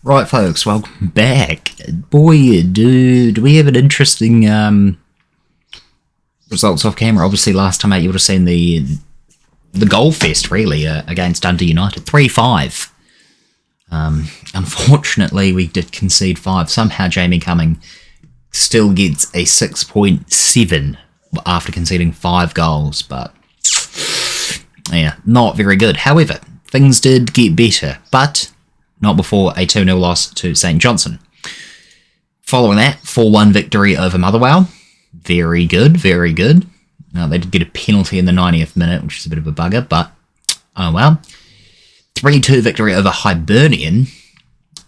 Right, folks, welcome back. Boy, do we have an interesting results off camera. Obviously, last time out you would have seen the goal fest, really, against Dundee United. 3-5. Unfortunately, we did concede 5. Somehow Jamie Cumming still gets a 6.7 after conceding 5 goals, but yeah, not very good. However, things did get better, but not before a 2-0 loss to St Johnstone. Following that, 4-1 victory over Motherwell. Very good, very good. Now, they did get a penalty in the 90th minute, which is a bit of a bugger, but oh well. 3-2 victory over Hibernian,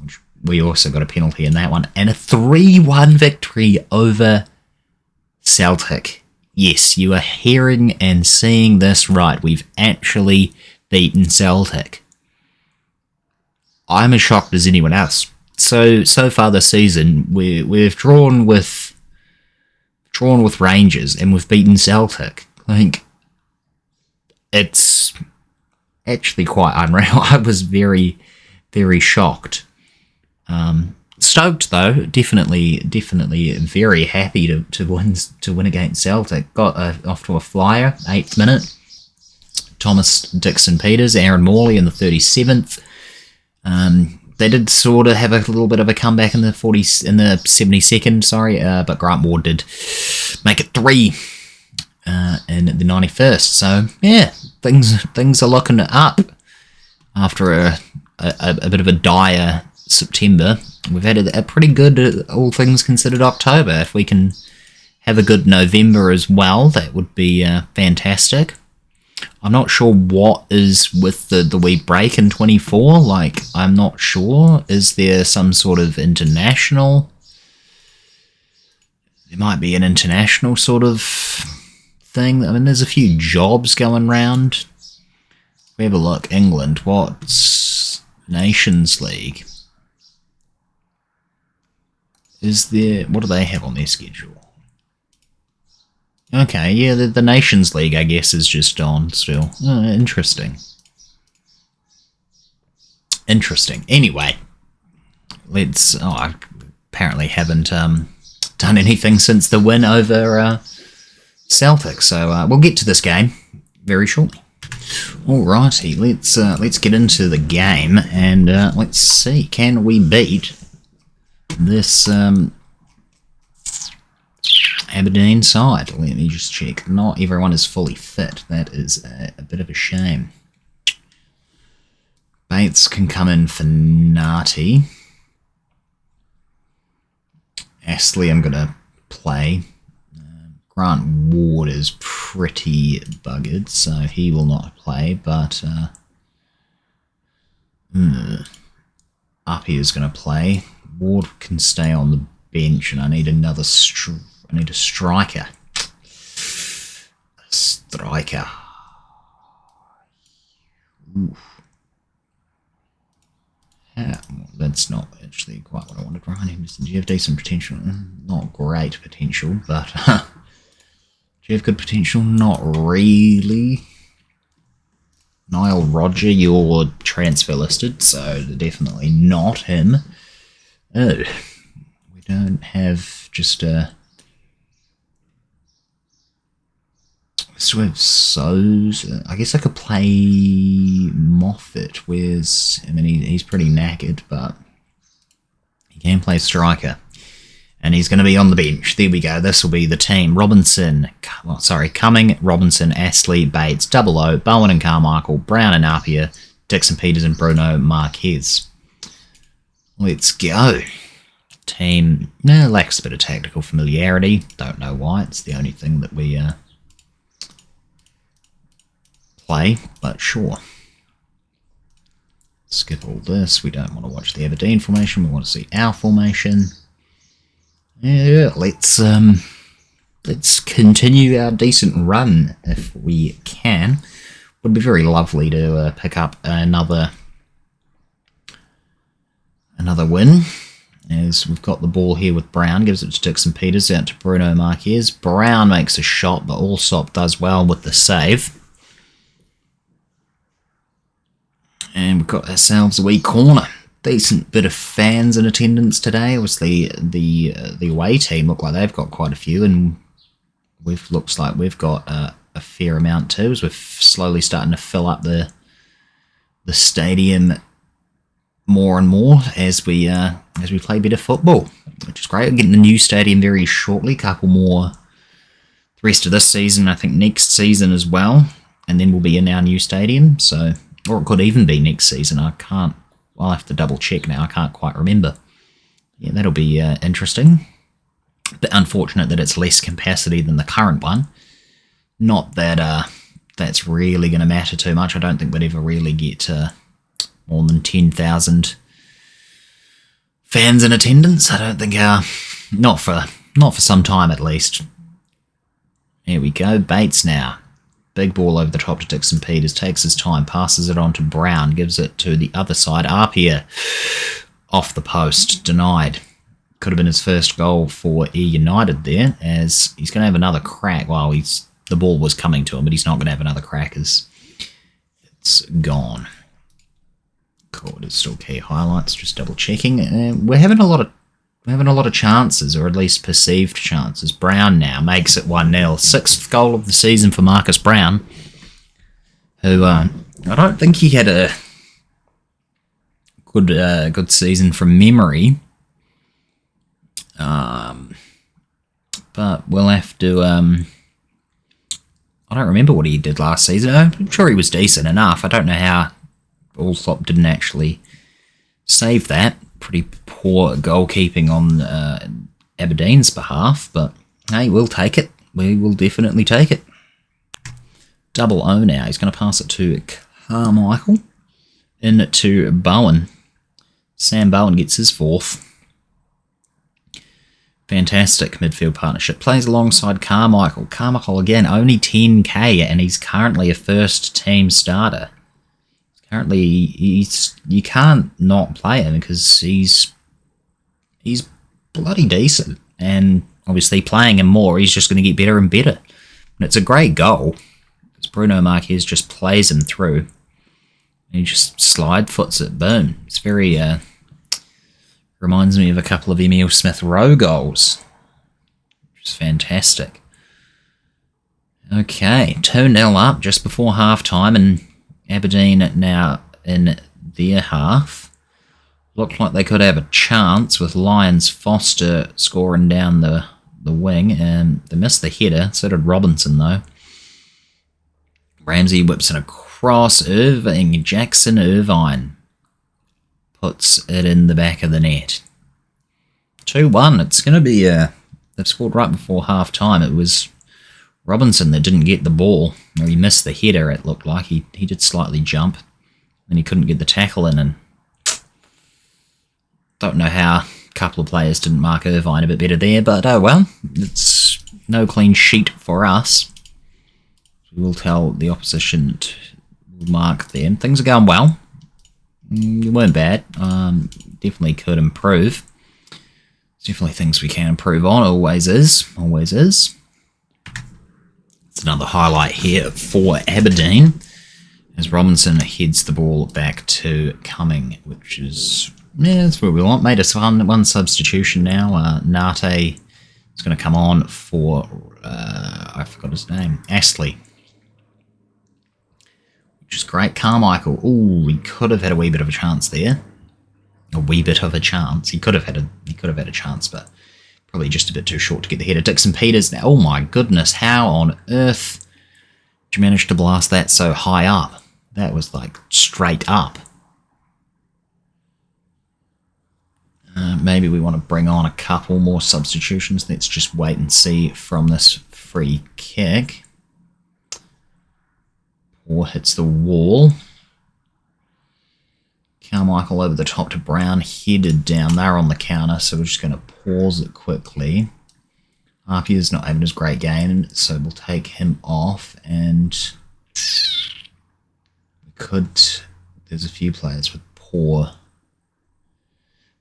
which we also got a penalty in that one, and a 3-1 victory over Celtic. Yes, you are hearing and seeing this right. We've actually beaten Celtic. I'm as shocked as anyone else. So far this season, we've drawn with Rangers and we've beaten Celtic. I think it's actually quite unreal. I was very, very shocked. Stoked though, definitely very happy to win against Celtic. Got off to a flyer, 8th minute. Thomas Dixon-Peters, Aaron Morley in the 37th. They did sort of have a little bit of a comeback in the 72nd, but Grant Ward did make it 3 in the 91st. So yeah, things are looking up after a bit of a dire September. We've had a pretty good, all things considered, October. If we can have a good November as well, that would be fantastic. I'm not sure what is with the wee break in 24. Like, I'm not sure. Is there some sort of international? There might be an international sort of thing. I mean, there's a few jobs going round. We have a look. England. What's Nations League? Is there? What do they have on their schedule? Okay, yeah, the Nations League, I guess, is just on still. Oh, interesting. Interesting. Anyway, let's... Oh, I apparently haven't done anything since the win over Celtic, so we'll get to this game very shortly. Alrighty, let's get into the game, and let's see, can we beat this... Aberdeen side. Let me just check. Not everyone is fully fit. That is a bit of a shame. Bates can come in for Nati. Astley I'm going to play. Grant Ward is pretty buggered, so he will not play, but Uppy is going to play. Ward can stay on the bench, and I need another I need a striker. Oof. Yeah, well, that's not actually quite what I wanted. Ryan Henderson, do you have decent potential? Not great potential, but do you have good potential? Not really. Niall Roger, you're transfer listed, so definitely not him. Oh, we don't have just a... So we have So's. I guess I could play Moffat. I mean, he's pretty knackered, but he can play striker. And he's going to be on the bench. There we go. This will be the team. Cumming, Robinson, Astley, Bates, Double O, Bowen and Carmichael, Brown and Appiah, Dixon-Peters and Bruno Marquez. Let's go. Team lacks a bit of tactical familiarity. Don't know why. It's the only thing that we... play, but sure. Skip all this. We don't want to watch the Aberdeen formation. We want to see our formation. Yeah, let's continue our decent run if we can. Would be very lovely to pick up another win. As we've got the ball here with Brown, gives it to Dixon-Peters, out to Bruno Marquez. Brown makes a shot, but Allsop does well with the save. And we've got ourselves a wee corner. decent bit of fans in attendance today. Obviously, the away team look like they've got quite a few, and looks like we've got a fair amount too, as we're slowly starting to fill up the stadium more and more as we play better football, which is great. We're getting the new stadium very shortly, a couple more the rest of this season, I think next season as well, and then we'll be in our new stadium. So, or it could even be next season. I'll have to double check now. I can't quite remember. Yeah, that'll be interesting. But unfortunate that it's less capacity than the current one. Not that that's really going to matter too much. I don't think we'd ever really get more than 10,000 fans in attendance. I don't think not for some time at least. Here we go. Bates now. Big ball over the top to Dixon Peters. Takes his time. Passes it on to Brown. Gives it to the other side. Apia off the post. Denied. Could have been his first goal for Ayr United there, as he's going to have another crack. Well, the ball was coming to him, but he's not going to have another crack as it's gone. Cool, it's still key highlights. Just double checking. We're having a lot of chances, or at least perceived chances. Brown now makes it 1-0. Sixth goal of the season for Marcus Brown, who I don't think he had a good season from memory. But we'll have to. I don't remember what he did last season. I'm sure he was decent enough. I don't know how Alsop didn't actually save that. Pretty poor goalkeeping on Aberdeen's behalf, but hey, we'll take it. We will definitely take it. Double O now. He's going to pass it to Carmichael. In to Bowen. Sam Bowen gets his fourth. Fantastic midfield partnership. Plays alongside Carmichael. Carmichael, again, only 10k, and he's currently a first-team starter. Currently, you can't not play him because he's bloody decent. And obviously, playing him more, he's just going to get better and better. And it's a great goal. Because Bruno Marquez just plays him through. And he just slide foots it. Boom. It's very... reminds me of a couple of Emile Smith-Rowe goals, which is fantastic. Okay, 2-0 up just before half-time, and Aberdeen now in their half. Looked like they could have a chance with Lyons Foster scoring down the wing, and they missed the header, so did Robinson though. Ramsey whips it across. Jackson Irvine puts it in the back of the net. 2-1. It's going to be... they've scored right before half-time. It was Robinson that didn't get the ball. Or he missed the header, it looked like. He did slightly jump. And he couldn't get the tackle in. And don't know how a couple of players didn't mark Irvine a bit better there. But, oh well. It's no clean sheet for us. We will tell the opposition to mark them. Things are going well. It weren't bad. Definitely could improve. There's definitely things we can improve on. Always is. Always is. It's another highlight here for Aberdeen, as Robinson heads the ball back to Cumming, which is... yeah, that's what we want. Made us one substitution now. Nate is going to come on for... I forgot his name. Astley. Which is great. Carmichael. Ooh, he could have had a wee bit of a chance there. A wee bit of a chance. He could have had a chance, but probably just a bit too short to get the header. Dixon Peters now. Oh my goodness, how on earth did you manage to blast that so high up? That was like straight up. Maybe we want to bring on a couple more substitutions. Let's just wait and see from this free kick. Or hits the wall. Carmichael over the top to Brown, headed down. They're on the counter, so we're just going to pause it quickly. Apia's not having his great game, so we'll take him off. And we could... there's a few players with poor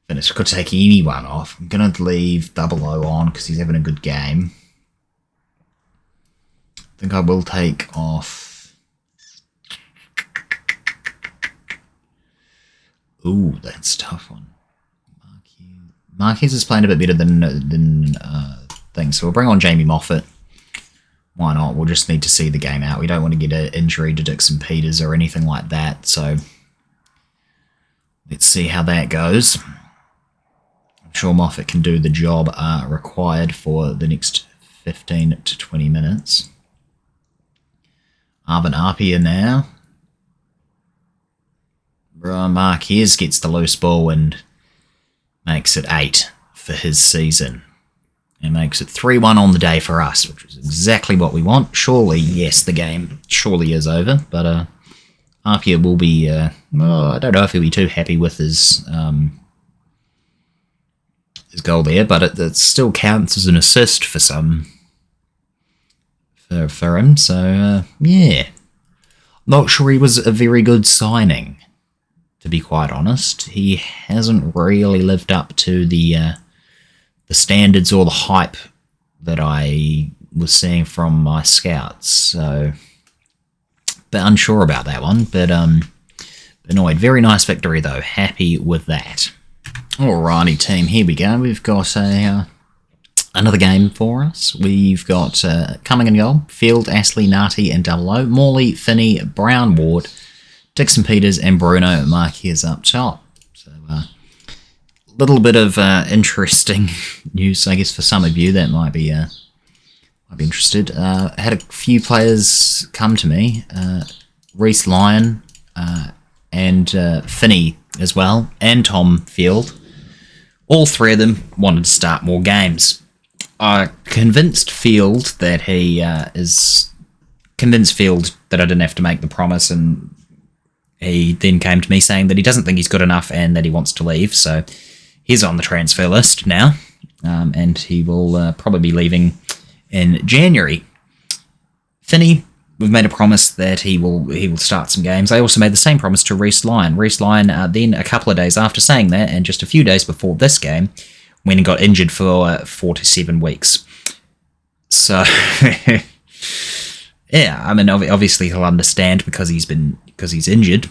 finish. Could take anyone off. I'm going to leave Double O on because he's having a good game. I think I will take off... Ooh, that's a tough one. Marquez is playing a bit better than things, so we'll bring on Jamie Moffat. Why not? We'll just need to see the game out. We don't want to get an injury to Dixon Peters or anything like that, so let's see how that goes. I'm sure Moffat can do the job required for the next 15 to 20 minutes. Arvin Apia now. Marquez gets the loose ball and makes it 8 for his season. It makes it 3-1 on the day for us, which is exactly what we want. Surely, yes, the game surely is over, but Apia will be, I don't know if he'll be too happy with his goal there, but it still counts as an assist for him, so yeah. Not sure he was a very good signing, to be quite honest. He hasn't really lived up to the standards or the hype that I was seeing from my scouts, so bit unsure about that one, but annoyed. Very nice victory though, happy with that. Alrighty team, here we go. We've got another game for us. We've got coming in goal, Field, Astley, Nati and Double O, Morley, Finney, Brown, Ward, Dixon Peters and Bruno Marquez up top. So little bit of interesting news, I guess, for some of you that might be interested. Had a few players come to me, Reece Lyon and Finney as well, and Tom Field. All three of them wanted to start more games. I convinced Field that convinced Field that I didn't have to make the promise, and he then came to me saying that he doesn't think he's good enough and that he wants to leave. So he's on the transfer list now, and he will probably be leaving in January. Finney, we've made a promise that he will start some games. I also made the same promise to Reece Lyon. Reece Lyon, then a couple of days after saying that, and just a few days before this game, went and got injured for 4 to 7 weeks. So, yeah, I mean, obviously he'll understand because he's injured,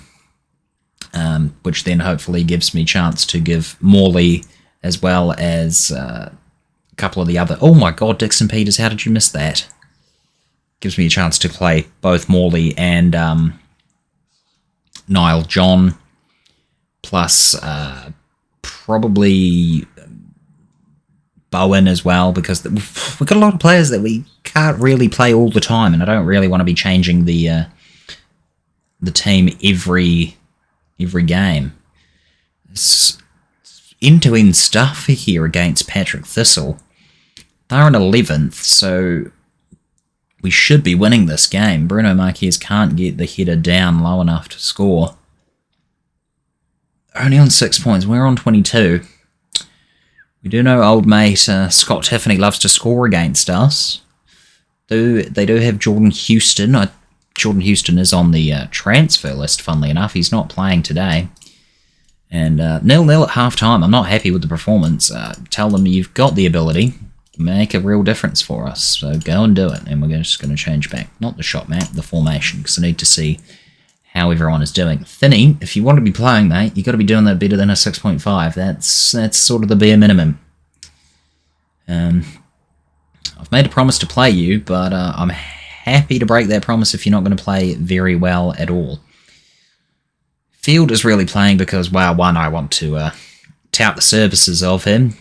which then hopefully gives me a chance to give Morley as well as a couple of the other... Oh my god, Dixon Peters, how did you miss that? Gives me a chance to play both Morley and Niall John, plus probably Bowen as well, because we've got a lot of players that we can't really play all the time, and I don't really want to be changing the team every game. It's end-to-end stuff here against Patrick Thistle. They're in 11th, so we should be winning this game. Bruno Marquez can't get the header down low enough to score. Only on 6 points. We're on 22. We do know old mate Scott Tiffany loves to score against us. They do have Jordan Houston. Jordan Houston is on the transfer list, funnily enough. He's not playing today. And 0-0 at half-time. I'm not happy with the performance. Tell them you've got the ability. Make a real difference for us. So go and do it. And we're just going to change back, not the shot map, the formation, because I need to see how everyone is doing. Finney, if you want to be playing, mate, you've got to be doing that better than a 6.5. That's sort of the bare minimum. I've made a promise to play you, but I'm happy to break that promise if you're not going to play very well at all. Field is really playing because, well, one, I want to tout the services of him.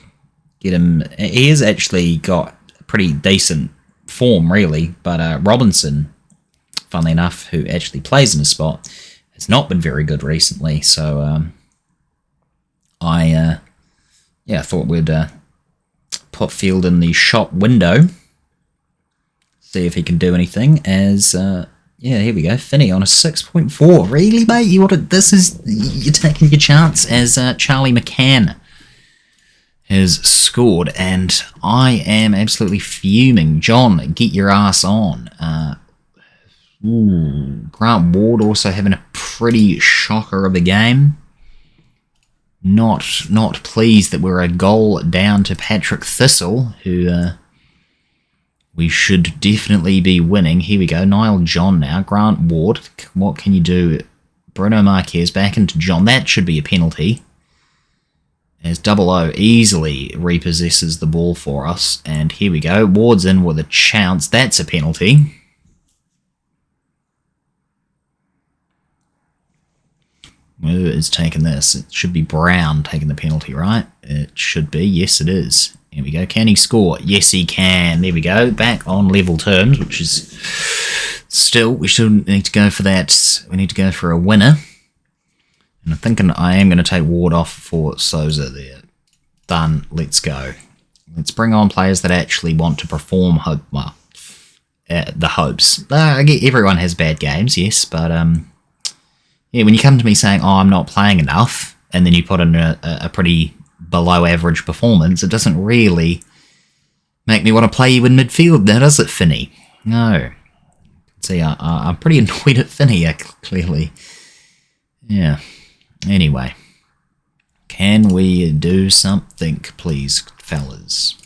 Get him. He has actually got pretty decent form, really, but Robinson, funnily enough, who actually plays in his spot, has not been very good recently. So I thought we'd put Field in the shop window, see if he can do anything. As here we go, Finney on a 6.4. Really, mate? You're taking your chance as Charlie McCann has scored, and I am absolutely fuming. John, get your ass on. Grant Ward also having a pretty shocker of a game. Not pleased that we're a goal down to Patrick Thistle, who we should definitely be winning. Here we go, Niall John now. Grant Ward, what can you do Bruno Marquez back into John. That should be a penalty. As Double O easily repossesses the ball for us. And here we go. Ward's in with a chance. That's a penalty. Who is taking this? It should be Brown taking the penalty, right? It should be. Yes, it is. Here we go. Can he score? Yes, he can. There we go. Back on level terms, which is still, we still need to go for that. We need to go for a winner. And I'm thinking I am going to take Ward off for Souza there. Done. Let's go. Let's bring on players that actually want to perform. The hopes. I get everyone has bad games, yes, but yeah, when you come to me saying, oh, I'm not playing enough, and then you put in a pretty below average performance, it doesn't really make me want to play you in midfield now, does it, Finney? No. See, I'm pretty annoyed at Finney, clearly. Yeah. Anyway. Can we do something, please, fellas?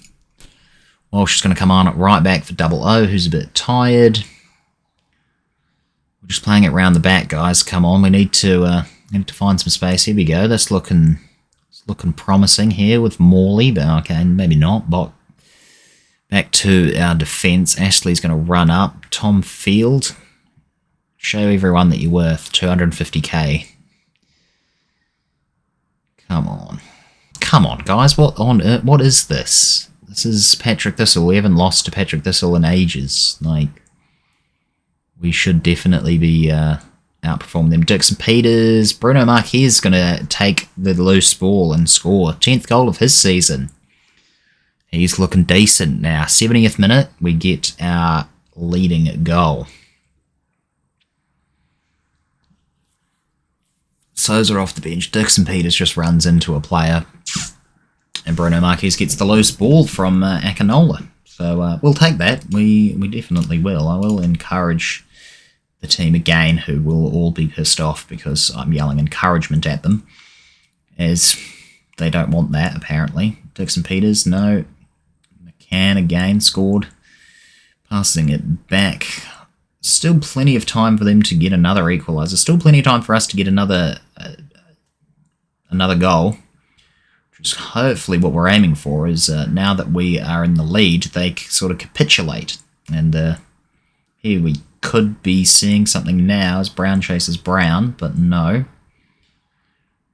Walsh is going to come on right back for Double O, who's a bit tired. We're just playing it round the back, guys. Come on, we need to find some space. Here we go. That's looking promising here with Morley, but okay, maybe not. But back to our defence. Ashley's going to run up. Tom Field, show everyone that you're worth 250k. Come on, guys. What on earth? What is this? This is Patrick Thistle. We haven't lost to Patrick Thistle in ages. Like, we should definitely be outperforming them. Dixon Peters, Bruno Marquez is going to take the loose ball and score. 10th goal of his season. He's looking decent now. 70th minute, we get our leading goal. Souza off the bench. Dixon Peters just runs into a player. And Bruno Marquez gets the loose ball from Akinola. So we'll take that. We definitely will. I will encourage the team again, who will all be pissed off because I'm yelling encouragement at them, as they don't want that, apparently. Dixon Peters, no. McCann again scored. Passing it back. Still plenty of time for them to get another equaliser. Still plenty of time for us to get another goal. Which is hopefully what we're aiming for, is now that we are in the lead, they sort of capitulate. And here we could be seeing something now as Brown chases Brown, but no.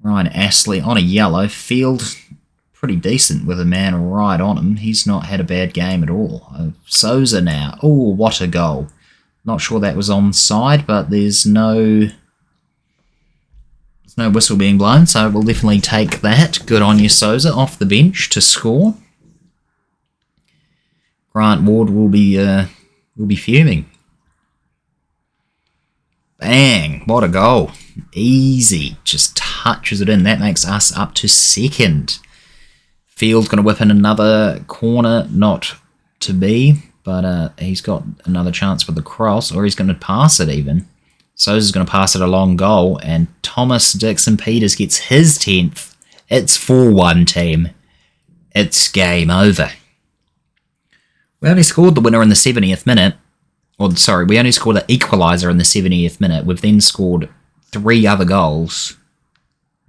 Ryan Astley on a yellow. Field pretty decent with a man right on him. He's not had a bad game at all. Souza now. Oh, what a goal. Not sure that was onside, but there's no whistle being blown, so we'll definitely take that. Good on you, Souza, off the bench to score. Grant Ward will be fuming. Bang! What a goal. Easy. Just touches it in. That makes us up to second. Field's going to whip in another corner. Not to be, but he's got another chance with the cross, or he's going to pass it even. Souza's going to pass it a long goal, and Thomas Dixon Peters gets his 10th. It's 4-1, team. It's game over. We only scored the winner in the 70th minute. Or, sorry, we only scored the equaliser in the 70th minute. We've then scored 3 other goals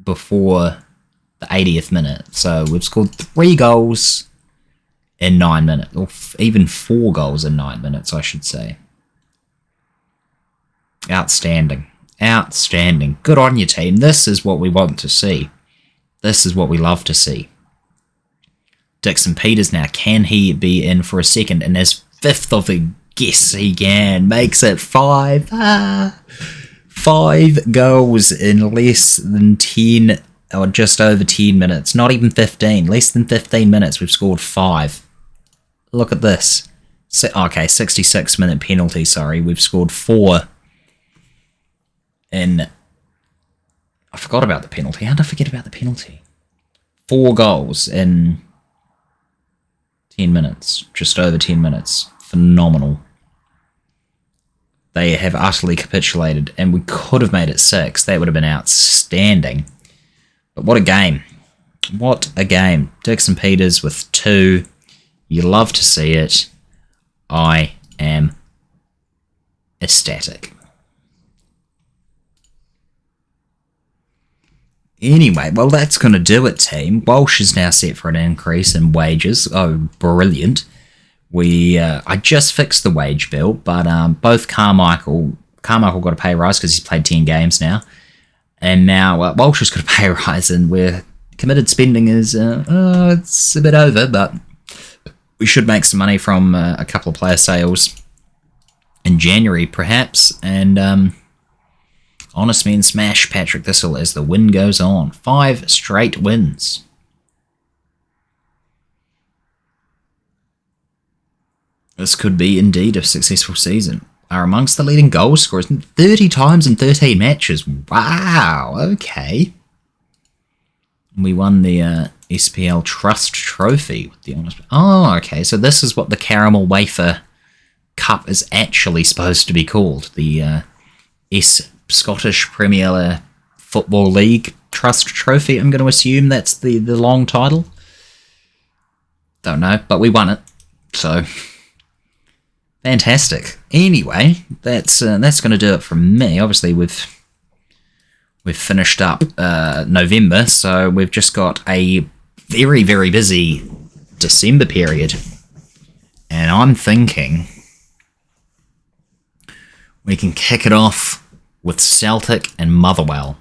before the 80th minute. So we've scored 3 goals in 9 minutes. Or even 4 goals in 9 minutes, I should say. Outstanding. Outstanding. Good on you, team. This is what we want to see. This is what we love to see. Dixon Peters now. Can he be in for a second? And his 5th of the guess he can. Makes it 5. 5 goals in less than 10, or just over 10 minutes. Not even 15. Less than 15 minutes we've scored 5. Look at this. Okay, 66-minute penalty, sorry. We've scored 4. I forgot about the penalty. How did I forget about the penalty? 4 goals in 10 minutes. Just over 10 minutes. Phenomenal. They have utterly capitulated, and we could have made it 6. That would have been outstanding. But what a game. What a game. Dixon Peters with 2. You love to see it. I am ecstatic. Anyway, well, that's going to do it, team. Walsh is now set for an increase in wages. Oh, brilliant. I just fixed the wage bill, but both Carmichael got a pay rise because he's played 10 games now. And now Walsh has got a pay rise, and we're committed spending is it's a bit over, but we should make some money from a couple of player sales in January, perhaps. And Honest Men smash Patrick Thistle as the win goes on. 5 straight wins. This could be indeed a successful season. Are amongst the leading goal scorers 30 times in 13 matches. Wow, okay. We won the SPL Trust Trophy with the Honest. Oh, okay. So this is what the Caramel Wafer Cup is actually supposed to be called. The Scottish Premier Football League Trust Trophy. I'm going to assume that's the long title. Don't know, but we won it. So fantastic. Anyway, that's going to do it from me. Obviously, we've finished up November, so we've just got a very, very busy December period. And I'm thinking we can kick it off with Celtic and Motherwell.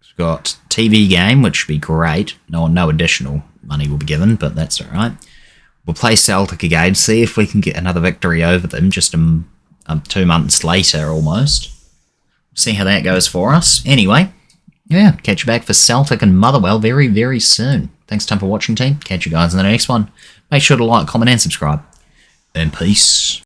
We've got TV game, which would be great. No additional money will be given, but that's all right. We'll play Celtic again, see if we can get another victory over them just 2 months later almost. See how that goes for us. Anyway, yeah, catch you back for Celtic and Motherwell very, very soon. Thanks a ton for watching, team. Catch you guys in the next one. Make sure to like, comment, and subscribe. And peace.